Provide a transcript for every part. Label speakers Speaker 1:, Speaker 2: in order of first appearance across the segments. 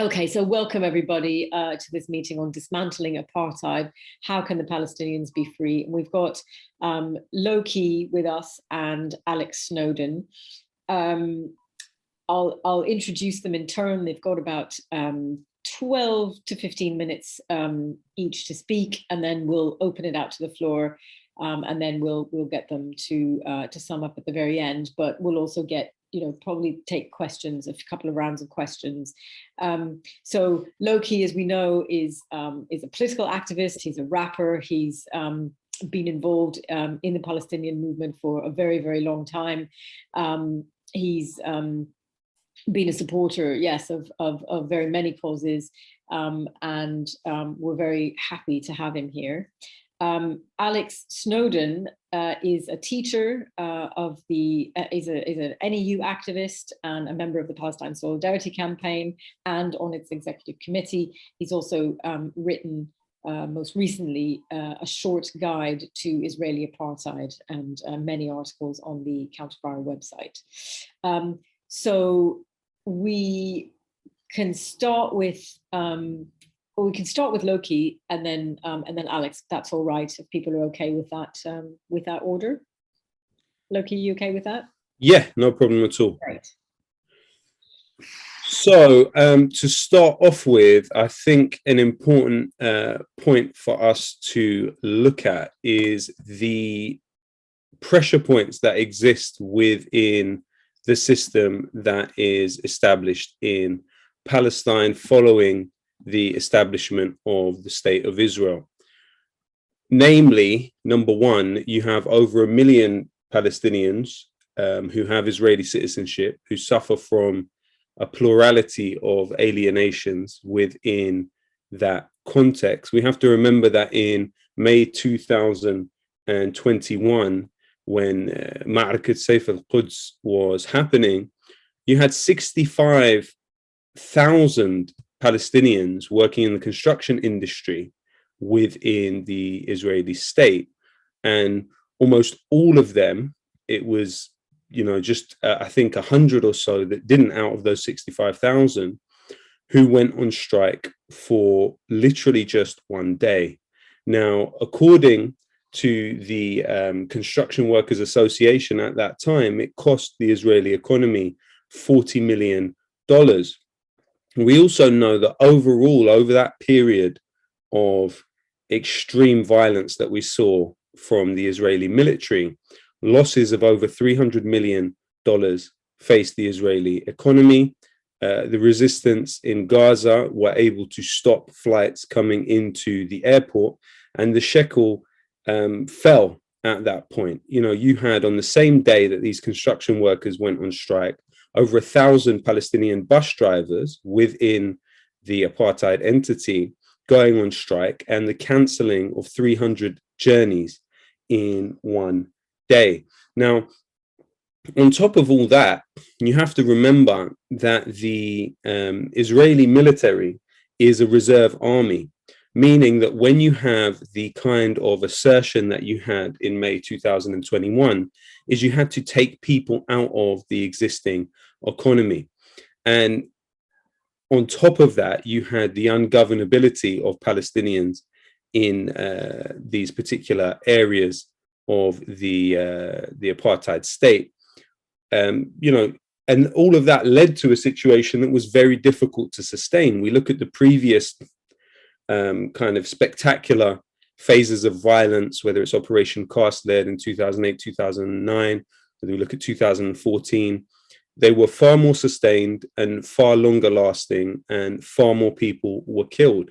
Speaker 1: Okay, so welcome everybody to this meeting on dismantling apartheid. How can the Palestinians be free? And we've got Lowkey with us and Alex Snowdon. I'll introduce them in turn. They've got about 12 to 15 minutes each to speak, and then we'll open it out to the floor, and then we'll get them to sum up at the very end. But we'll also get, probably take questions, a couple of rounds of questions. So Lowkey, as we know, is a political activist. He's a rapper. He's been involved in the Palestinian movement for a very, very long time. He's been a supporter, yes, of very many causes, and we're very happy to have him here. Alex Snowdon is a teacher is an NEU activist and a member of the Palestine Solidarity Campaign and on its executive committee. He's also written most recently a short guide to Israeli apartheid and many articles on the Counterfire website. So we can start with Lowkey and then Alex. That's all right if people are okay with that order. Lowkey, you okay with that?
Speaker 2: Yeah, no problem at all.
Speaker 1: Great.
Speaker 2: So to start off with, I think an important point for us to look at is the pressure points that exist within the system that is established in Palestine following the establishment of the State of Israel. Namely, number one, you have over 1 million Palestinians who have Israeli citizenship, who suffer from a plurality of alienations within that context. We have to remember that in May 2021, when Ma'arakat Sayf al-Quds was happening, you had 65,000 Palestinians working in the construction industry within the Israeli state. And almost all of them, it was, just I think 100 or so that didn't, out of those 65,000, who went on strike for literally just one day. Now, according to the Construction Workers Association at that time, it cost the Israeli economy $40 million. We also know that overall, over that period of extreme violence that we saw from the Israeli military, losses of over $300 million faced the Israeli economy. The resistance in Gaza were able to stop flights coming into the airport, and the shekel fell at that point. You had, on the same day that these construction workers went on strike, over 1,000 Palestinian bus drivers within the apartheid entity going on strike, and the cancelling of 300 journeys in one day. Now, on top of all that, you have to remember that the Israeli military is a reserve army, meaning that when you have the kind of assertion that you had in May 2021, is you had to take people out of the existing economy. And on top of that, you had the ungovernability of Palestinians in these particular areas of the apartheid state. And all of that led to a situation that was very difficult to sustain. We look at the previous kind of spectacular phases of violence, whether it's Operation Cast Lead in 2008, 2009, whether we look at 2014, they were far more sustained and far longer lasting, and far more people were killed.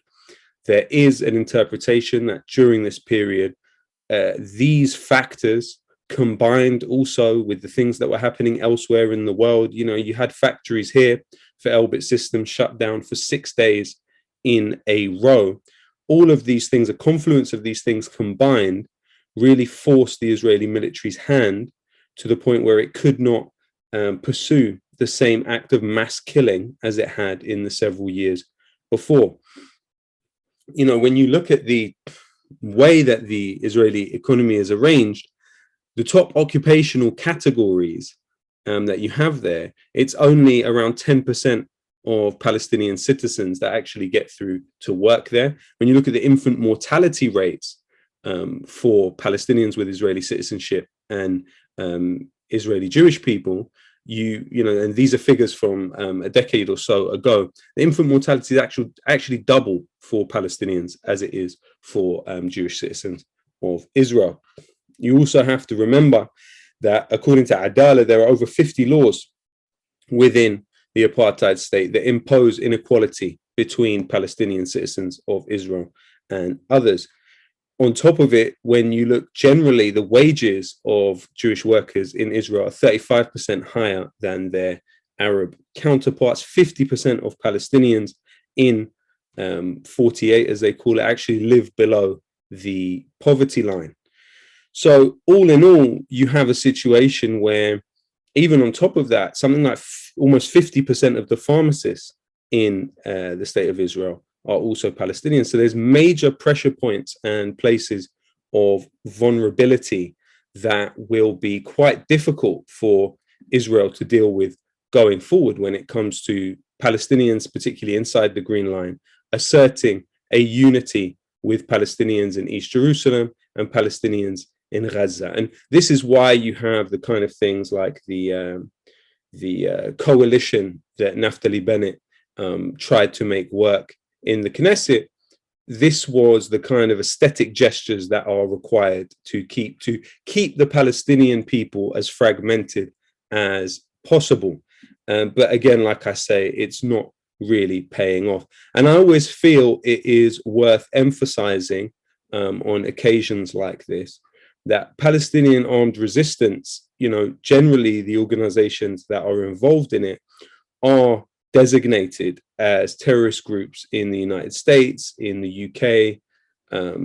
Speaker 2: There is an interpretation that during this period, these factors combined also with the things that were happening elsewhere in the world. You had factories here for Elbit Systems shut down for 6 days in a row. All of these things, a confluence of these things combined, really forced the Israeli military's hand to the point where it could not pursue the same act of mass killing as it had in the several years before. When you look at the way that the Israeli economy is arranged, the top occupational categories that you have there, it's only around 10% of Palestinian citizens that actually get through to work there. When you look at the infant mortality rates for Palestinians with Israeli citizenship and Israeli Jewish people, you know, and these are figures from a decade or so ago, the infant mortality is actually double for Palestinians as it is for Jewish citizens of Israel. You also have to remember that according to Adala, there are over 50 laws within the apartheid state that impose inequality between Palestinian citizens of Israel and others. On top of it, when you look generally, the wages of Jewish workers in Israel are 35% higher than their Arab counterparts. 50% of Palestinians in 48, as they call it, actually live below the poverty line. So all in all, you have a situation where, even on top of that, something like almost 50% of the pharmacists in the state of Israel are also Palestinians. So there's major pressure points and places of vulnerability that will be quite difficult for Israel to deal with going forward when it comes to Palestinians, particularly inside the Green Line, asserting a unity with Palestinians in East Jerusalem and Palestinians in Gaza. And this is why you have the kind of things like the coalition that Naftali Bennett tried to make work in the Knesset. This was the kind of aesthetic gestures that are required to keep the Palestinian people as fragmented as possible. But again, like I say, it's not really paying off. And I always feel it is worth emphasizing on occasions like this that Palestinian armed resistance, you know, generally the organizations that are involved in it are designated as terrorist groups in the United States, in the UK,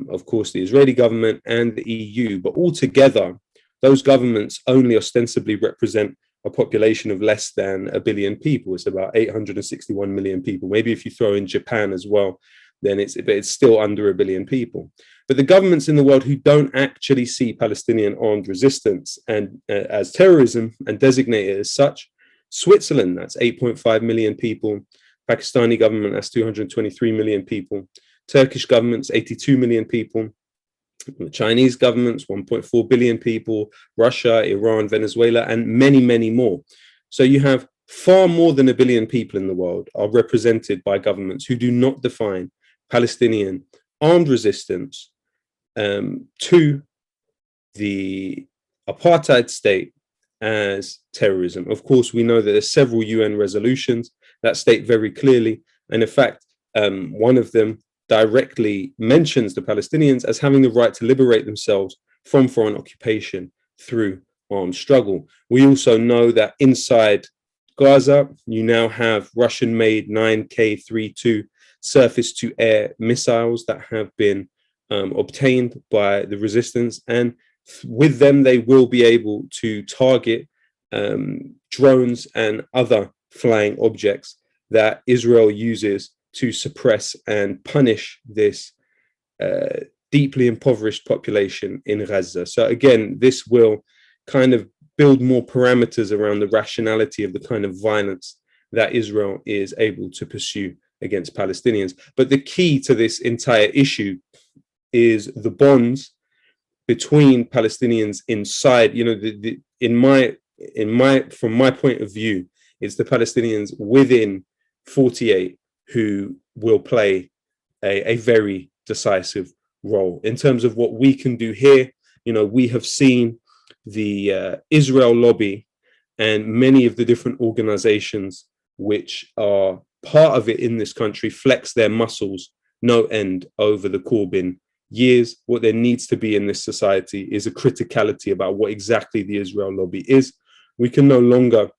Speaker 2: of course, the Israeli government and the EU. But altogether, those governments only ostensibly represent a population of less than 1 billion people. It's about 861 million people. Maybe if you throw in Japan as well, then it's still under 1 billion people. But the governments in the world who don't actually see Palestinian armed resistance and as terrorism and designate it as such, Switzerland, that's 8.5 million people. Pakistani government, that's 223 million people. Turkish government's 82 million people. The Chinese government's 1.4 billion people. Russia, Iran, Venezuela, and many, many more. So you have far more than 1 billion people in the world are represented by governments who do not define Palestinian armed resistance to the apartheid state as terrorism. Of course, we know that there's several UN resolutions that state very clearly, and in fact, one of them directly mentions the Palestinians as having the right to liberate themselves from foreign occupation through armed struggle. We also know that inside Gaza, you now have Russian-made 9K-32 surface-to-air missiles that have been obtained by the resistance, and with them they will be able to target drones and other flying objects that Israel uses to suppress and punish this deeply impoverished population in Gaza. So again, this will kind of build more parameters around the rationality of the kind of violence that Israel is able to pursue against Palestinians. But the key to this entire issue is the bonds between Palestinians inside, you know, from my point of view, it's the Palestinians within 48 who will play a very decisive role. In terms of what we can do here, you know, we have seen the Israel lobby and many of the different organizations which are part of it in this country flex their muscles no end over the Corbyn years. What there needs to be in this society is a criticality about what exactly the Israel lobby is. We can no longer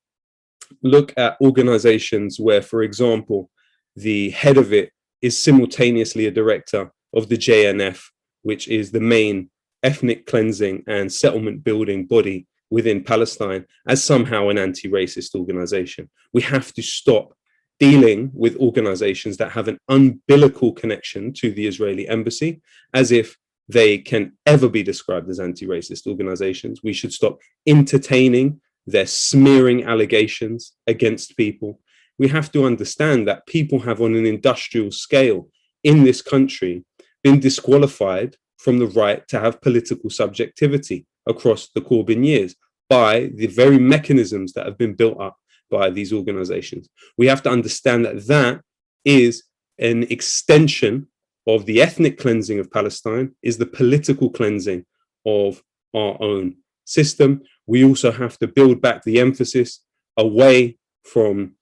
Speaker 2: look at organizations where, for example, the head of it is simultaneously a director of the JNF, which is the main ethnic cleansing and settlement building body within Palestine, as somehow an anti-racist organization. We have to stop dealing with organizations that have an umbilical connection to the Israeli embassy as if they can ever be described as anti-racist organizations. We should stop entertaining their smearing allegations against people. we have to understand that people have, on an industrial scale in this country, been disqualified from the right to have political subjectivity across the Corbyn years by the very mechanisms that have been built up by these organizations. We have to understand that that is an extension of the ethnic cleansing of Palestine, is the political cleansing of our own system. We also have to build back the emphasis away from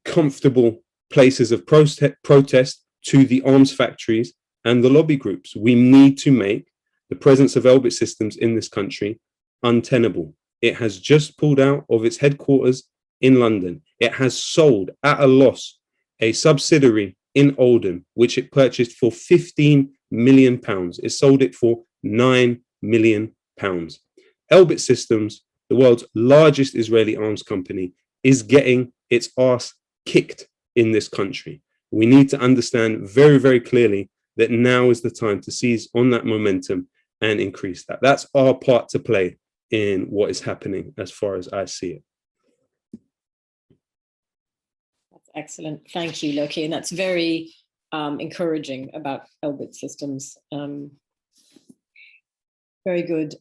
Speaker 2: comfortable places of protest to the arms factories and the lobby groups. We need to make the presence of Elbit Systems in this country untenable. It has just pulled out of its headquarters in London. It has sold at a loss a subsidiary in Oldham, which it purchased for £15 million. It sold it for £9 million. Elbit Systems, the world's largest Israeli arms company, is getting its arse kicked in this country. We need to understand very, very clearly that now is the time to seize on that momentum and increase that. That's our part to play in what is happening as far as I see it.
Speaker 1: That's excellent. Thank you, Lowkey. And that's very encouraging about Elbit Systems. Very good.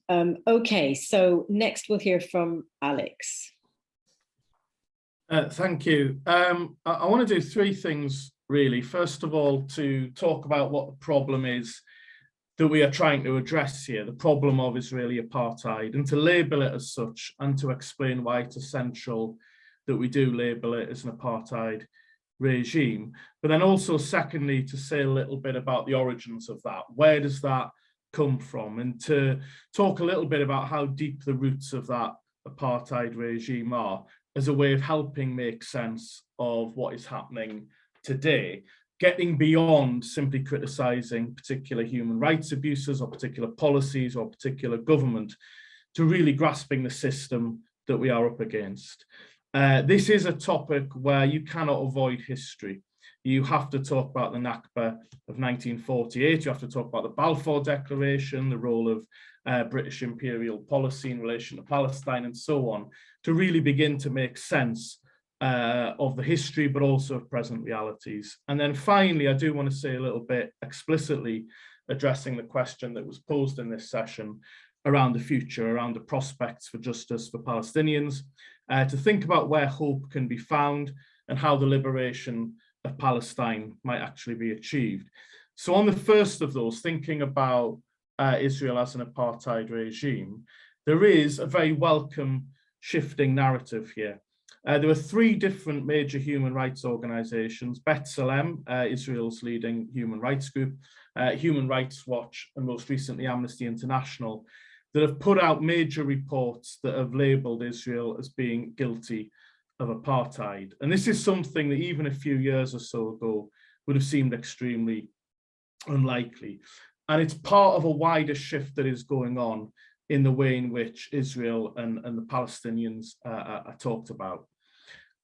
Speaker 1: Okay, so next we'll hear from Alex.
Speaker 3: Thank you. I want to do three things, really. First of all, to talk about what the problem is that we are trying to address here, the problem of Israeli apartheid, and to label it as such, and to explain why it's essential that we do label it as an apartheid regime. But then also, secondly, to say a little bit about the origins of that. Where does that come from? And to talk a little bit about how deep the roots of that apartheid regime are, as a way of helping make sense of what is happening today, getting beyond simply criticising particular human rights abuses or particular policies or particular government, to really grasping the system that we are up against. This is a topic where you cannot avoid history. You have to talk about the Nakba of 1948, you have to talk about the Balfour Declaration, the role of British imperial policy in relation to Palestine and so on, to really begin to make sense of the history, but also of present realities. And then finally, I do want to say a little bit explicitly addressing the question that was posed in this session around the future, around the prospects for justice for Palestinians, to think about where hope can be found and how the liberation of Palestine might actually be achieved. So on the first of those, thinking about Israel as an apartheid regime, there is a very welcome shifting narrative here. There were three different major human rights organizations, B'Tselem, Israel's leading human rights group, Human Rights Watch, and most recently Amnesty International, that have put out major reports that have labeled Israel as being guilty of apartheid. And this is something that even a few years or so ago would have seemed extremely unlikely. And it's part of a wider shift that is going on in the way in which Israel and the Palestinians are talked about.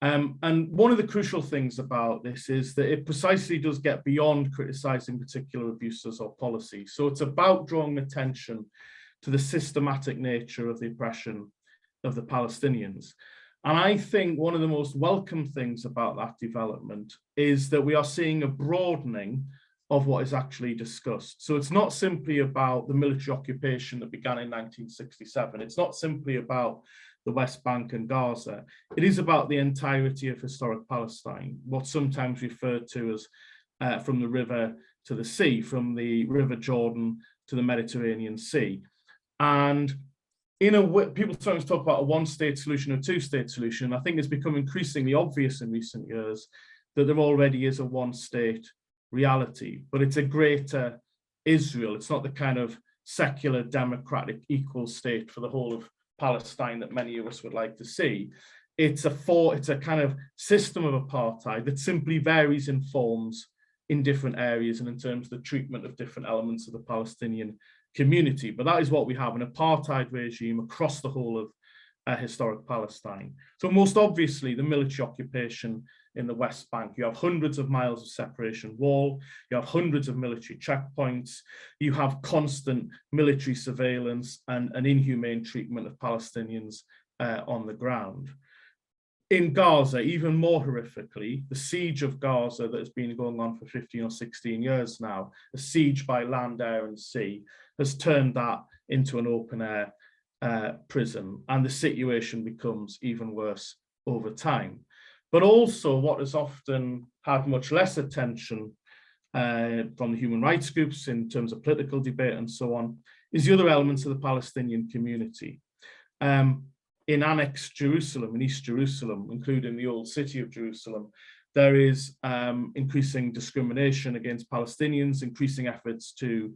Speaker 3: And one of the crucial things about this is that it precisely does get beyond criticizing particular abuses or policies. So it's about drawing attention to the systematic nature of the oppression of the Palestinians. And I think one of the most welcome things about that development is that we are seeing a broadening of what is actually discussed. So it's not simply about the military occupation that began in 1967. It's not simply about the West Bank and Gaza. It is about the entirety of historic Palestine, what's sometimes referred to as from the river to the sea, from the River Jordan to the Mediterranean Sea. And in a way, people sometimes talk about a one-state solution or two-state solution. I think it's become increasingly obvious in recent years that there already is a one-state reality, but it's a greater Israel. It's not the kind of secular, democratic, equal state for the whole of Palestine that many of us would like to see. It's a kind of system of apartheid that simply varies in forms in different areas and in terms of the treatment of different elements of the Palestinian community. But that is what we have, an apartheid regime across the whole of historic Palestine. So most obviously the military occupation in the West Bank. You have hundreds of miles of separation wall, you have hundreds of military checkpoints, you have constant military surveillance and an inhumane treatment of Palestinians on the ground. in Gaza, even more horrifically, the siege of Gaza that has been going on for 15 or 16 years now, a siege by land, air and sea, has turned that into an open air prison, and the situation becomes even worse over time. But also what has often had much less attention from the human rights groups in terms of political debate and so on, is the other elements of the Palestinian community. In annexed Jerusalem, in East Jerusalem, including the old city of Jerusalem, there is increasing discrimination against Palestinians, increasing efforts to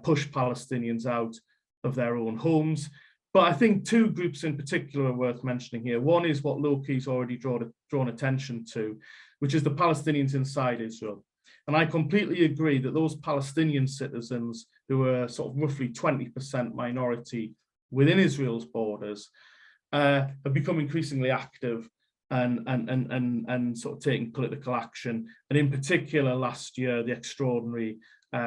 Speaker 3: push Palestinians out of their own homes. But I think two groups in particular are worth mentioning here. One is what Lowkey's already drawn attention to, which is the Palestinians inside Israel. And I completely agree that those Palestinian citizens who are sort of roughly 20% minority within Israel's borders have become increasingly active and sort of taking political action. And in particular, last year, the extraordinary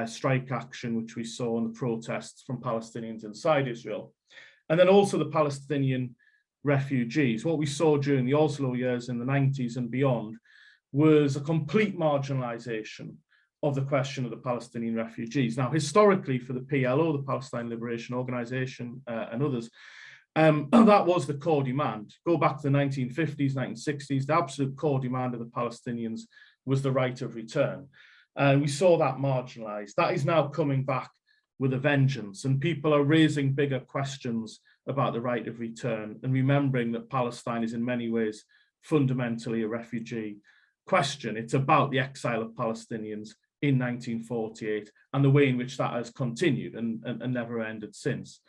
Speaker 3: strike action, which we saw in the protests from Palestinians inside Israel. And then also the Palestinian refugees. What we saw during the Oslo years in the 90s and beyond was a complete marginalization of the question of the Palestinian refugees. Now, historically, for the PLO, the Palestine Liberation Organization, and others, that was the core demand. Go back to the 1950s, 1960s, the absolute core demand of the Palestinians was the right of return. And we saw that marginalized. That is now coming back with a vengeance, and people are raising bigger questions about the right of return and remembering that Palestine is in many ways fundamentally a refugee question. It's about the exile of Palestinians in 1948 and the way in which that has continued and never ended since.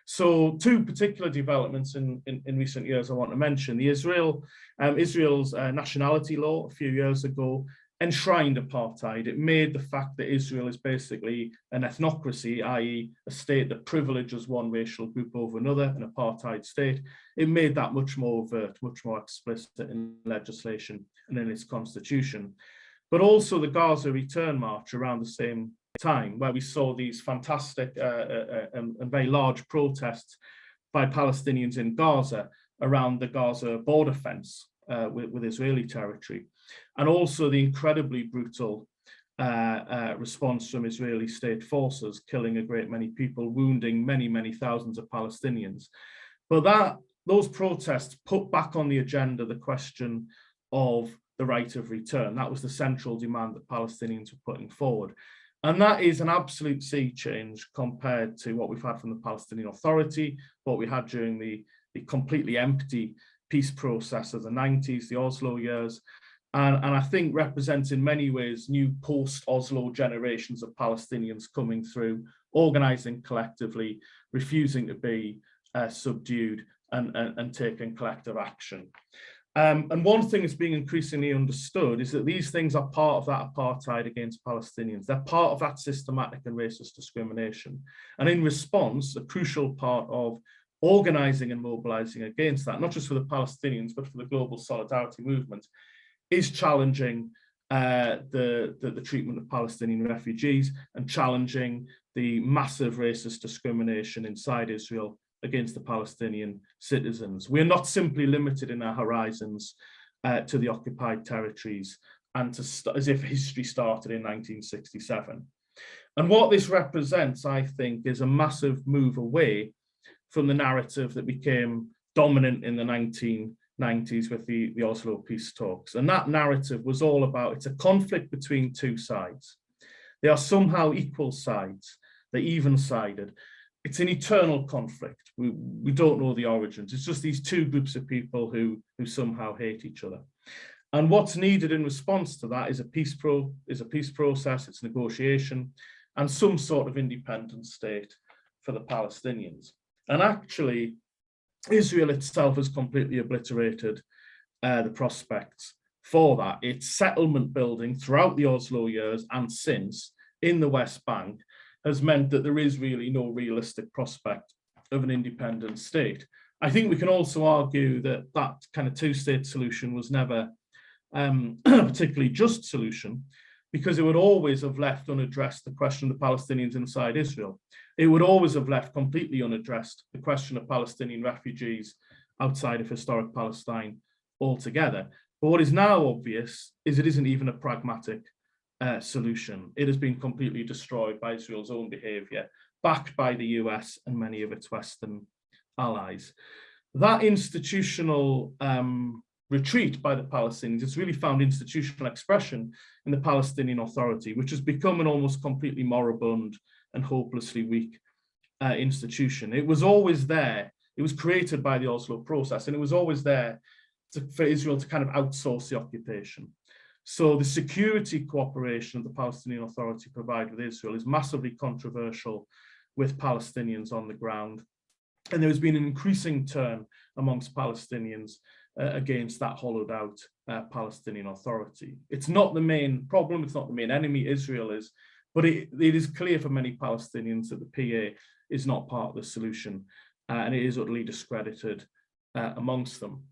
Speaker 3: So two particular developments in recent years I want to mention. The Israel's Nationality Law a few years ago enshrined apartheid. It made the fact that Israel is basically an ethnocracy, i.e. a state that privileges one racial group over another, an apartheid state. It made that much more overt, much more explicit in legislation and in its constitution. But also the Gaza Return March around the same time, where we saw these fantastic and very large protests by Palestinians in Gaza around the Gaza border fence with Israeli territory, and also the incredibly brutal response from Israeli state forces, killing a great many people, wounding many, many thousands of Palestinians. But those protests put back on the agenda the question of the right of return. That was the central demand that Palestinians were putting forward. And that is an absolute sea change compared to what we've had from the Palestinian Authority, what we had during the completely empty peace process of the 90s, the Oslo years, and I think represents in many ways new post-Oslo generations of Palestinians coming through, organizing collectively, refusing to be subdued and taking collective action. And one thing that's being increasingly understood is that these things are part of that apartheid against Palestinians. They're part of that systematic and racist discrimination. And in response, a crucial part of organizing and mobilizing against that, not just for the Palestinians, but for the global solidarity movement, is challenging the treatment of Palestinian refugees and challenging the massive racist discrimination inside Israel against the Palestinian citizens. We are not simply limited in our horizons to the occupied territories and as if history started in 1967. And what this represents, I think, is a massive move away from the narrative that became dominant in the 1990s with the Oslo peace talks. And that narrative was all about, it's a conflict between two sides. They are somehow equal sides. They're even-sided. It's an eternal conflict. We don't know the origins. It's just these two groups of people who somehow hate each other. And what's needed in response to that is a peace process, it's negotiation, and some sort of independent state for the Palestinians. And actually, Israel itself has completely obliterated the prospects for that. Its settlement building throughout the Oslo years and since in the West Bank has meant that there is really no realistic prospect of an independent state. I think we can also argue that that kind of two-state solution was never a particularly just solution, because it would always have left unaddressed the question of the Palestinians inside Israel. It would always have left completely unaddressed the question of Palestinian refugees outside of historic Palestine altogether. But what is now obvious is it isn't even a pragmatic solution. It has been completely destroyed by Israel's own behavior, backed by the US and many of its Western allies. That institutional retreat by the Palestinians has really found institutional expression in the Palestinian Authority, which has become an almost completely moribund and hopelessly weak institution. It was always there. It was created by the Oslo process, and it was always there for Israel to kind of outsource the occupation. So the security cooperation that the Palestinian Authority provide with Israel is massively controversial with Palestinians on the ground. And there has been an increasing turn amongst Palestinians against that hollowed out Palestinian Authority. It's not the main problem, it's not the main enemy, Israel is, but it is clear for many Palestinians that the PA is not part of the solution, and it is utterly discredited amongst them.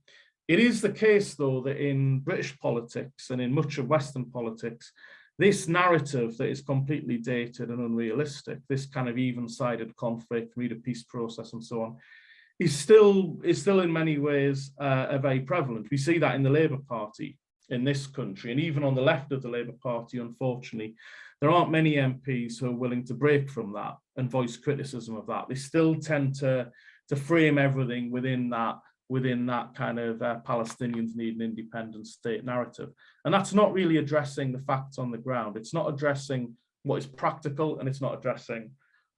Speaker 3: It is the case, though, that in British politics and in much of Western politics, this narrative that is completely dated and unrealistic, this kind of even-sided conflict, read a peace process and so on, is still in many ways very prevalent. We see that in the Labour Party in this country, and even on the left of the Labour Party, unfortunately, there aren't many MPs who are willing to break from that and voice criticism of that. They still tend to frame everything within that kind of Palestinians need an independent state narrative. And that's not really addressing the facts on the ground. It's not addressing what is practical, and it's not addressing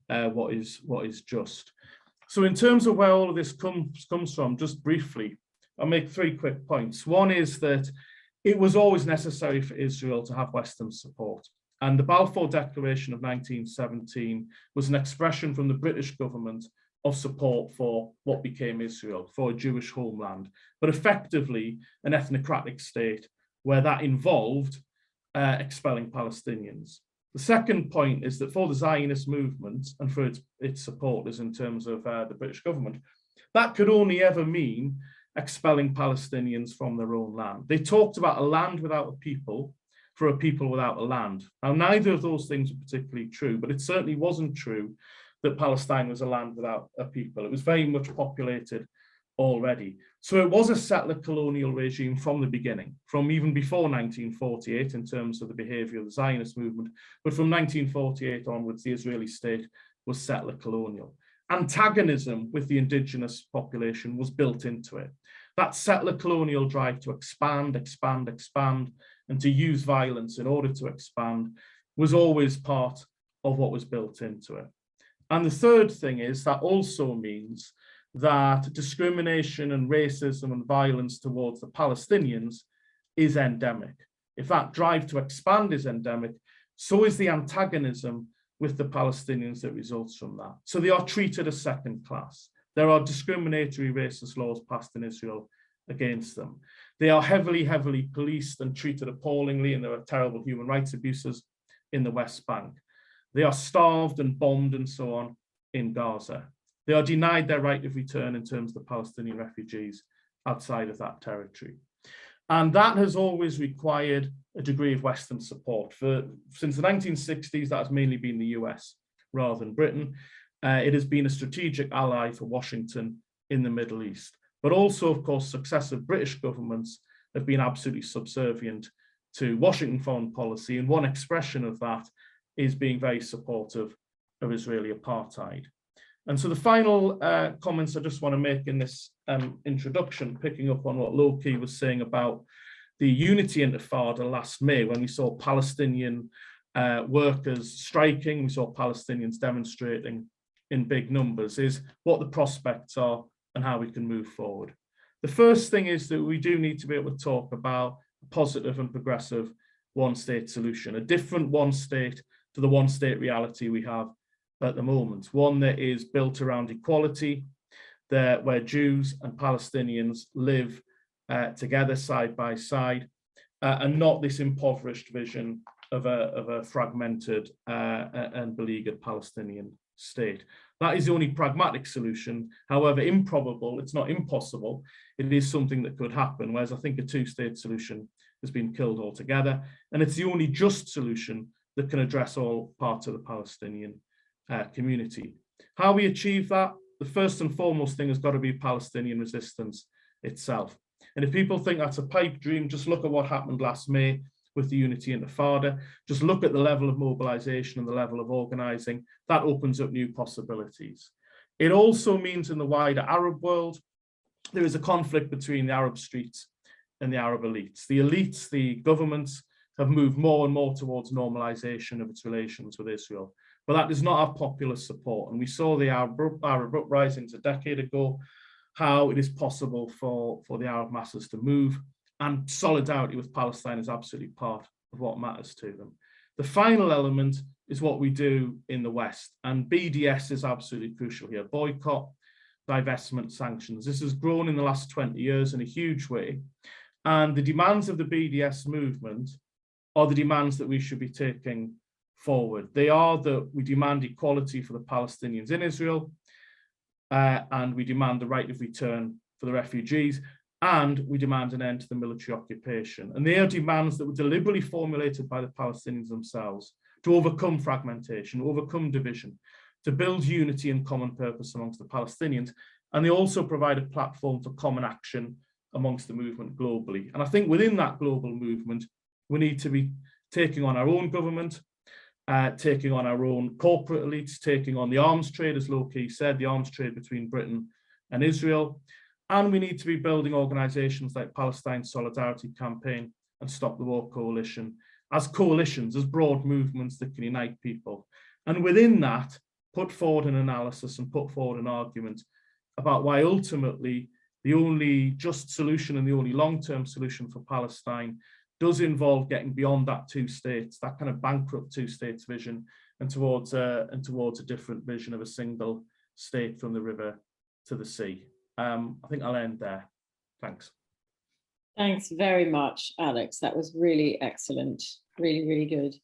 Speaker 3: what is just. So in terms of where all of this comes from, just briefly, I'll make 3 quick points. One is that it was always necessary for Israel to have Western support. And the Balfour Declaration of 1917 was an expression from the British government of support for what became Israel, for a Jewish homeland, but effectively an ethnocratic state where that involved expelling Palestinians. The second point is that for the Zionist movement and for its supporters in terms of the British government, that could only ever mean expelling Palestinians from their own land. They talked about a land without a people for a people without a land. Now, neither of those things are particularly true, but it certainly wasn't true that Palestine was a land without a people. It was very much populated already. So it was a settler colonial regime from the beginning, from even before 1948 in terms of the behavior of the Zionist movement, but from 1948 onwards, the Israeli state was settler colonial. Antagonism with the indigenous population was built into it. That settler colonial drive to expand, and to use violence in order to expand was always part of what was built into it. And the third thing is that also means that discrimination and racism and violence towards the Palestinians is endemic. If that drive to expand is endemic, so is the antagonism with the Palestinians that results from that. So they are treated as second class. There are discriminatory racist laws passed in Israel against them. They are heavily policed and treated appallingly, and there are terrible human rights abuses in the West Bank. They are starved and bombed and so on in Gaza. They are denied their right of return in terms of the Palestinian refugees outside of that territory. And that has always required a degree of Western support. Since the 1960s, that has mainly been the US rather than Britain. It has been a strategic ally for Washington in the Middle East. But also, of course, successive British governments have been absolutely subservient to Washington foreign policy. And one expression of that is being very supportive of Israeli apartheid. And so the final comments I just want to make in this introduction, picking up on what Lowkey was saying about the Unity Intifada last May, when we saw Palestinian workers striking, we saw Palestinians demonstrating in big numbers, is what the prospects are and how we can move forward. The first thing is that we do need to be able to talk about a positive and progressive one-state solution, a different one state to the one-state reality we have at the moment, one that is built around equality, where Jews and Palestinians live together side by side, and not this impoverished vision of a fragmented and beleaguered Palestinian state. That is the only pragmatic solution. However improbable, it's not impossible. It is something that could happen, whereas I think a two-state solution has been killed altogether. And it's the only just solution that can address all parts of the Palestinian community. How we achieve that? The first and foremost thing has got to be Palestinian resistance itself. And if people think that's a pipe dream, just look at what happened last May with the Unity Intifada. Just look at the level of mobilization and the level of organizing. That opens up new possibilities. It also means in the wider Arab world, there is a conflict between the Arab streets and the Arab elites. The elites, the governments, have moved more and more towards normalization of its relations with Israel. But that does not have popular support. And we saw the Arab uprisings a decade ago, how it is possible for the Arab masses to move, and solidarity with Palestine is absolutely part of what matters to them. The final element is what we do in the West, and BDS is absolutely crucial here. Boycott, divestment, sanctions. This has grown in the last 20 years in a huge way. And the demands of the BDS movement are the demands that we should be taking forward. They are that we demand equality for the Palestinians in Israel, and we demand the right of return for the refugees, and we demand an end to the military occupation. And they are demands that were deliberately formulated by the Palestinians themselves to overcome fragmentation, overcome division, to build unity and common purpose amongst the Palestinians. And they also provide a platform for common action amongst the movement globally. And I think within that global movement, we need to be taking on our own government, taking on our own corporate elites, taking on the arms trade, as Lowkey said, the arms trade between Britain and Israel. And we need to be building organizations like Palestine Solidarity Campaign and Stop the War Coalition as coalitions, as broad movements that can unite people. And within that, put forward an analysis and put forward an argument about why ultimately the only just solution and the only long-term solution for Palestine does involve getting beyond that two states, that kind of bankrupt two states vision, and towards a different vision of a single state from the river to the sea. I think I'll end there. Thanks.
Speaker 1: Thanks very much, Alex. That was really excellent. Really, really good.